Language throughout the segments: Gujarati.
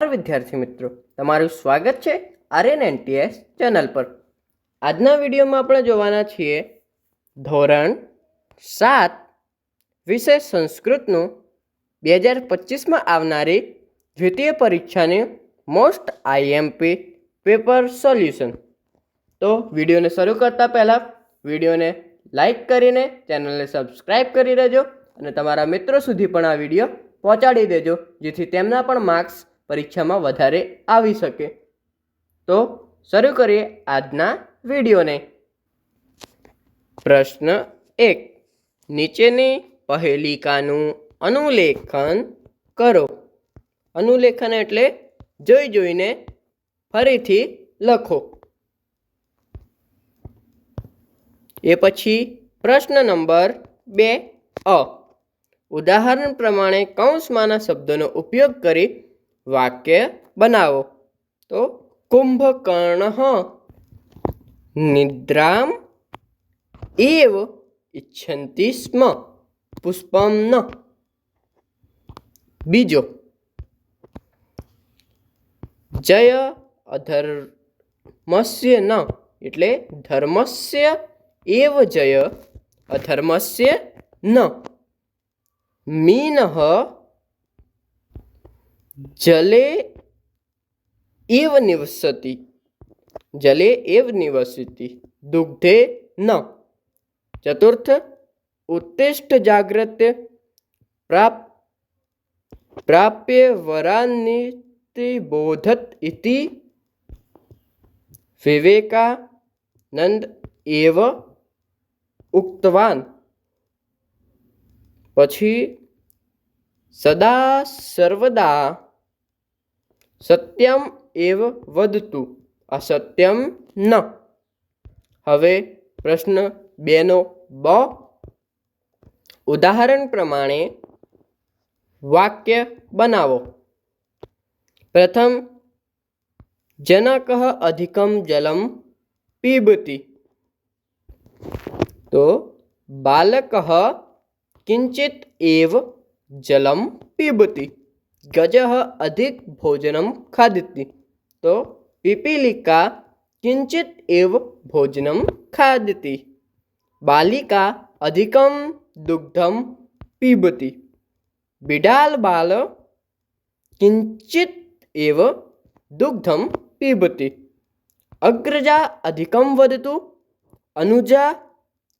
વિદ્યાર્થી મિત્રો, તમારું સ્વાગત છે આર્યન એનટીએસ ચેનલ પર। આજના વિડીયોમાં આપણે જોવાના છીએ ધોરણ 7 વિષય સંસ્કૃતનું 2025માં આવનારી દ્વિતીય પરીક્ષાની મોસ્ટ આઈએમપી પેપર સોલ્યુશન। તો વિડીયોને શરૂ કરતાં પહેલાં વિડીયોને લાઈક કરીને ચેનલને સબસ્ક્રાઈબ કરી દેજો અને તમારા મિત્રો સુધી પણ આ વિડીયો પહોંચાડી દેજો, જેથી તેમના પણ માર્ક્સ પરીક્ષામાં વધારે આવી શકે। તો શરૂ કરીએ આજના વિડીયોને। પ્રશ્ન 1, નીચેની પહેલિકાનું અનુલેખન કરો। અનુલેખન એટલે જોઈ જોઈને ફરીથી લખો। એ પછી પ્રશ્ન નંબર 2 ઉદાહરણ પ્રમાણે કૌંસમાંના શબ્દોનો ઉપયોગ કરી વાક્ય બનાવો। તો કુંભકર્ણઃ નિદ્રામ એવ ઇચ્છન્તિ સ્મ પુષ્પમ ન। બીજો, જય અધર્મસ્ય ન એટલે ધર્મસ્ય એવ જય અધર્મસ્ય ન। મીનઃ જલે એવ નિવસતિ જલે એવ નિવસતિ દુગ્ધે ન। ચતુર્થ, ઉત્તિષ્ઠ જાગ્રત્ય પ્રાપ્ય વરાન્નિતિ બોધત ઇતિ વિવેકાનંદ એવ ઉક્તવાન। પછી સદા સર્વદા સત્યમ એવ વદતુ અસત્યમ ન। હવે પ્રશ્ન 2નો બ, ઉદાહરણ પ્રમાણે વાક્ય બનાવો। પ્રથમ, જનકઃ અધિકમ જલમ પીબતિ। તો બાલકઃ કિંચિત એવ જલમ પીબતિ। ગજઃ અધિક ભોજનમ ખાદતિ। તો પીપીલિકા કિંચિત એવ ભોજનમ ખાદતિ। બાલિકા અધિકમ દુગ્ધમ પીબતિ। બિડાલ બાલ કિંચિત એવ દુગ્ધમ પીબતિ। અગ્રજા અધિકમ વદતુ અનુજા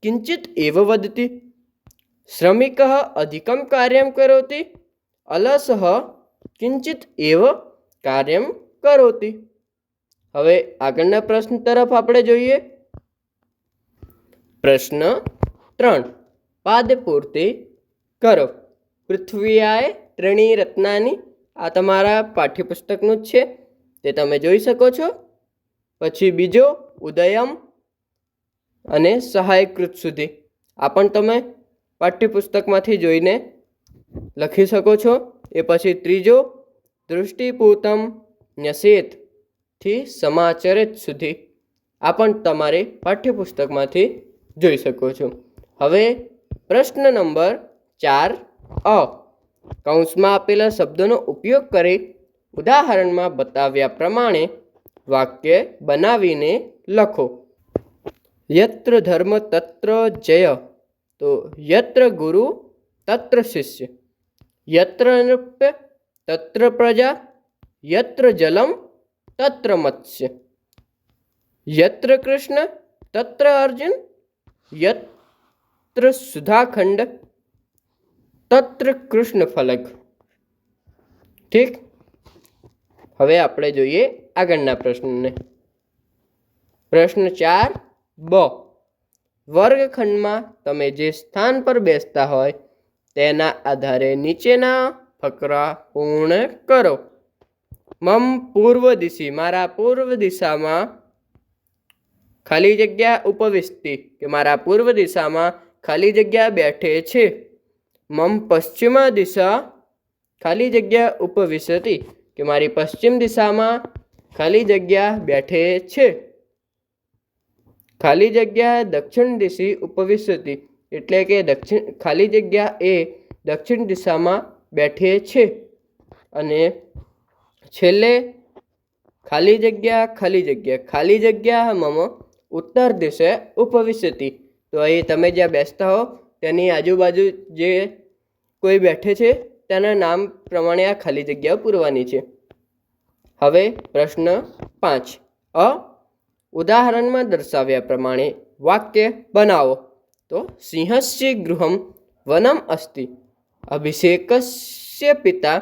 કિંચિત એવ વદતિ। શ્રમિકઃ અધિકમ કાર્યમ કરોતિ અલસઃ કિંચિત એવ કાર્યમ કરોતિ। હવે આગળના પ્રશ્ન તરફ આપણે જોઈએ। પ્રશ્ન 3, પાદપૂર્તિ કરો। પૃથ્વીયાય ત્રણી રત્નાની, આ તમારા પાઠ્યપુસ્તકનું જ છે, તે તમે જોઈ શકો છો। પછી બીજો, ઉદયમ અને સહાયકૃત સુધી, આ પણ તમે પાઠ્યપુસ્તકમાંથી જોઈને લખી શકો છો। એ પછી ત્રીજો, દૃષ્ટિપૂતમ ન્યસેતથી સમાચરિત સુધી, આ પણ તમારે પાઠ્યપુસ્તકમાંથી જોઈ શકો છો। હવે પ્રશ્ન નંબર 4 કૌંસમાં આપેલા શબ્દોનો ઉપયોગ કરી ઉદાહરણમાં બતાવ્યા પ્રમાણે વાક્ય બનાવીને લખો। યત્ર ધર્મ તત્ર જય। તો યત્ર ગુરુ તત્ર શિષ્ય। યત્ર નૃપ્ય તત્ર પ્રજા। યત્ર જલમ તત્ર મત્સ્ય। યત્ર કૃષ્ણ તત્ર અર્જુન। યત્ર સુધાખંડ તત્ર કૃષ્ણ ફલક। ઠીક, હવે આપણે જોઈએ આગળના પ્રશ્નને। પ્રશ્ન 4 બ, વર્ગખંડમાં તમે જે સ્થાન પર બેસતા હોય તેના આધારે નીચેના ફકરા પૂર્ણ કરો। મમ પૂર્વ દિશી, મારા પૂર્વ દિશામાં ખાલી જગ્યા ઉપવિષ્ટિ કે મારા પૂર્વ દિશામાં ખાલી જગ્યા બેઠે છે। મમ પશ્ચિમ દિશા ખાલી જગ્યા ઉપવિશતિ કે મારી પશ્ચિમ દિશામાં ખાલી જગ્યા બેઠે છે। ખાલી જગ્યા દક્ષિણ દિશી ઉપવિશતિ એટલે કે ખાલી જગ્યા એ દક્ષિણ દિશામાં બેઠે છે। અને છેલ્લે ખાલી જગ્યા મમ ઉત્તર દિશે ઉપવિશતિ. તો અહીં તમે જ્યાં બેસતા હો તેની આજુબાજુ જે કોઈ બેઠે છે તેના નામ પ્રમાણે આ ખાલી જગ્યાઓ પૂરવાની છે. હવે પ્રશ્ન 5. ઉદાહરણમાં દર્શાવ્યા પ્રમાણે વાક્ય બનાવો. તો સિંહસ્ય ગૃહમ વનમ અસ્તિ. અભિષેકસ્ય પિતા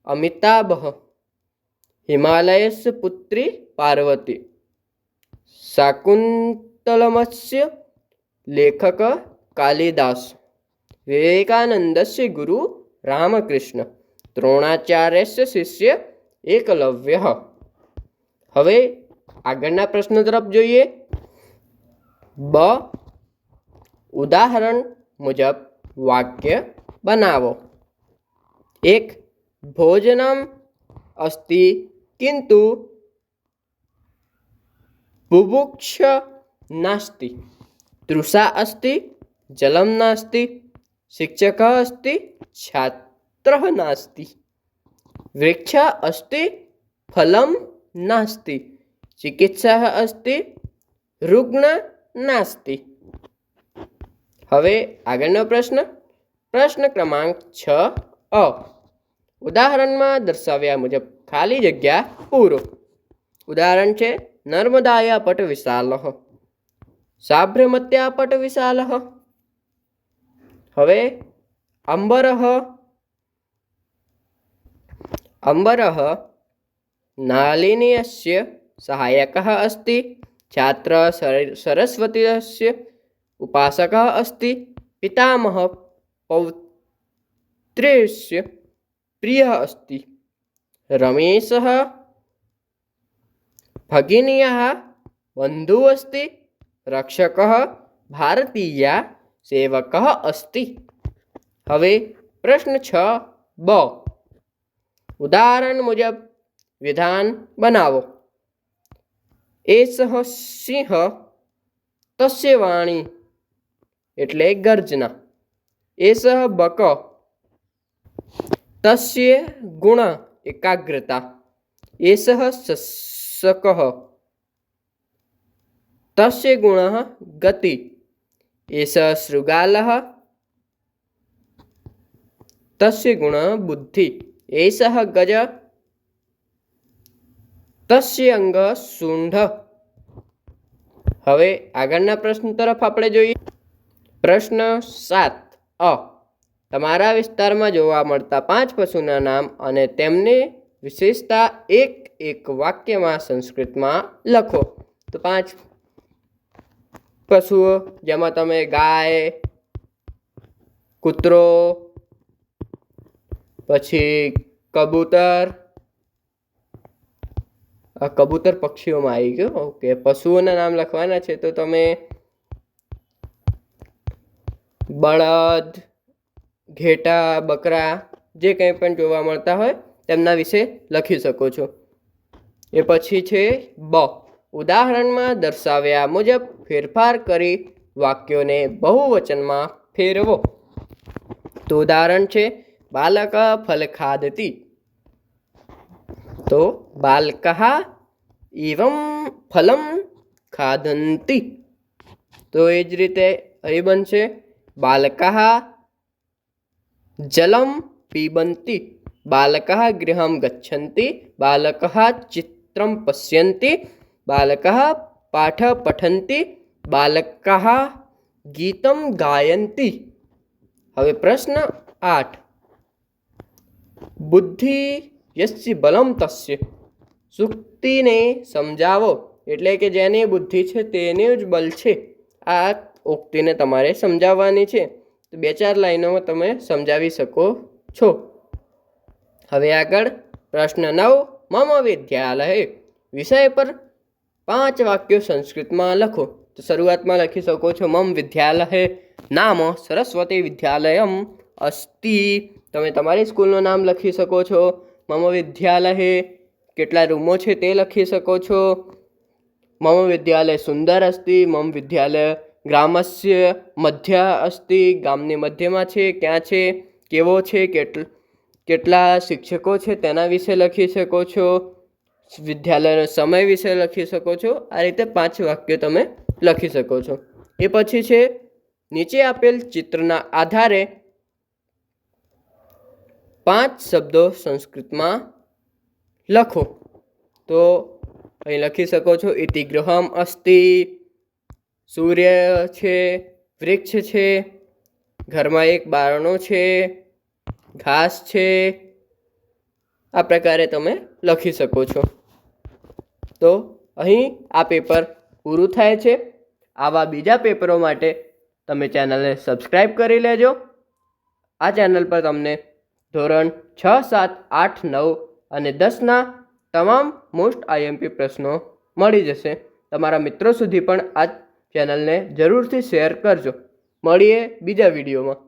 અમિતાભ. હિમાલયસ્ય પુત્રી પાર્વતી. શાકુંતલમસ્ય લેખક કાલિદાસ. વિવેકાનંદસ્ય ગુરુ રામકૃષ્ણ. દ્રોણાચાર્યસ્ય શિષ્ય એકલવ્ય. હવે આગળના પ્રશ્ન તરફ જોઈએ. ઉદાહરણ મુજબ વાક્ય બનાવો. 1. ભોજનમ અસ્તિ કિંતુ બુભુક્ષ નાસ્તિ. તૃષા અસ્તિ જલમ નાસ્તિ. શિક્ષક અસ્તિ છાત્ર નાસ્તિ. વૃક્ષ અસ્તિ ફલમ નાસ્તિ. ચિકિત્સા અસ્તિ રુગ્ણ નાસ્તિ. હવે આગળનો પ્રશ્ન ક્રમાંક 6. ઉદાહરણમાં દર્શાવ્યા મુજબ ખાલી જગ્યા પૂરો. ઉદાહરણ છે નર્મદાયા પટ વિશાલ. સાબરમત્યા પટ વિશાલ. હવે અંબરઃ નાલિનીયસ્ય સહાયકः अस्ति. છાત્ર સરસ્વતીસ્ય ઉપાસકः अस्ति. પિતામહ પૌત્રેસ્ય પ્રિયः अस्ति. રમેશः ભગિન્યાः બંધુः अस्ति. રક્ષકः ભારતીયા સેવકः अस्ति. હવે પ્રશ્ન 6b. ઉદાહરણ મુજબ વિધાન બનાવો. એસઃ સિંહ તસ્ય વાણી એટલે ગર્જના. એસઃ બક તસ્ય ગુણ એકાગ્રતા. એસઃ શશક તસ્ય ગુણ ગતિ. એસઃ શૃગાલઃ તસ્ય ગુણ બુદ્ધિ. એસઃ ગજ તસ્ય અંગ સૂંઢ. હવે આગળના પ્રશ્ન તરફ આપણે જોઈએ. પ્રશ્ન 7. તમારા વિસ્તારમાં જોવા મળતા 5 પશુના નામ અને તેમની વિશેષતા એક વાક્યમાં સંસ્કૃતમાં લખો. તો 5 પશુઓ જેમાં તમે ગાય, કૂતરો, પછી કબૂતર. કબૂતર પક્ષીઓમાં આવી ગયો. ઓકે, પશુઓના નામ લખવાના છે તો તમે બળદ, ઘેટા, બકરા જે કંઈ પણ જોવા મળતા હોય તેમના વિશે લખી શકો છો. એ પછી છે ઉદાહરણમાં દર્શાવ્યા મુજબ ફેરફાર કરી વાક્યોને બહુવચનમાં ફેરવો. તો ઉદાહરણ છે બાલક ફલ ખાદતિ. તો બાલકઃ એવં ફલમ ખાદંતિ. તો એ જ રીતે અહીં બનશે બાલકઃ જલમ પીબંતિ. બાલકઃ ગૃહમ ગચ્છન્તિ. બાલકઃ ચિત્રમ પશ્યન્તિ. બાલકઃ પાઠ પઠન્તિ. બાલકઃ ગીતમ ગાયન્તિ. હવે પ્રશ્ન 8. બુદ્ધિ યસ્ય બલમ તસ્ય. સુક્તિને સમજાવો એટલે કે જેની બુદ્ધિ છે તેનું જ બલ છે. આ ઉક્તિને તમારે સમજાવવાની છે. તો 2-4 લાઈનોમાં તમે સમજાવી શકો છો. હવે આગળ પ્રશ્ન 9. મમ વિદ્યાલય વિષય પર 5 વાક્યો સંસ્કૃતમાં લખો. તો શરૂઆતમાં લખી શકો છો મમ વિદ્યાલય નામ સરસ્વતી વિદ્યાલયમ અસ્તિ. તમે તમારી સ્કૂલનું નામ લખી શકો છો. મમ વિદ્યાલય કેટલા રૂમો છે તે લખી શકો છો. મમ વિદ્યાલય સુંદર અસ્તિ. મમ વિદ્યાલય ગ્રામસ્ય મધ્ય અસ્તિ. ગામની મધ્યમાં છે, ક્યાં છે, કેવો છે, કેટલા શિક્ષકો છે તેના વિશે લખી શકો છો, વિદ્યાલયનો સમય વિશે લખી શકો છો. આ રીતે 5 વાક્યો તમે લખી શકો છો. એ પછી છે નીચે આપેલ ચિત્રના આધારે 5 શબ્દો સંસ્કૃતમાં લખો. તો અહીં લખી શકો છો ઇતિ ગૃહમ અસ્તિ, સૂર્ય છે, વૃક્ષ છે, ઘરમાં એક બારણો છે, ઘાસ છે. આ પ્રકારે તમે લખી શકો છો. તો અહીં આ પેપર પૂરું થાય છે. આવા બીજા પેપરો માટે તમે ચેનલને સબસ્ક્રાઈબ કરી લેજો. આ ચેનલ પર તમને ધોરણ 6, 7, 8, 9 અને 10ના તમામ મોસ્ટ IMP પ્રશ્નો મળી જશે. તમારા મિત્રો સુધી પણ આ ચેનલને જરૂરથી શેર કરજો. મળીએ બીજા વિડીયોમાં.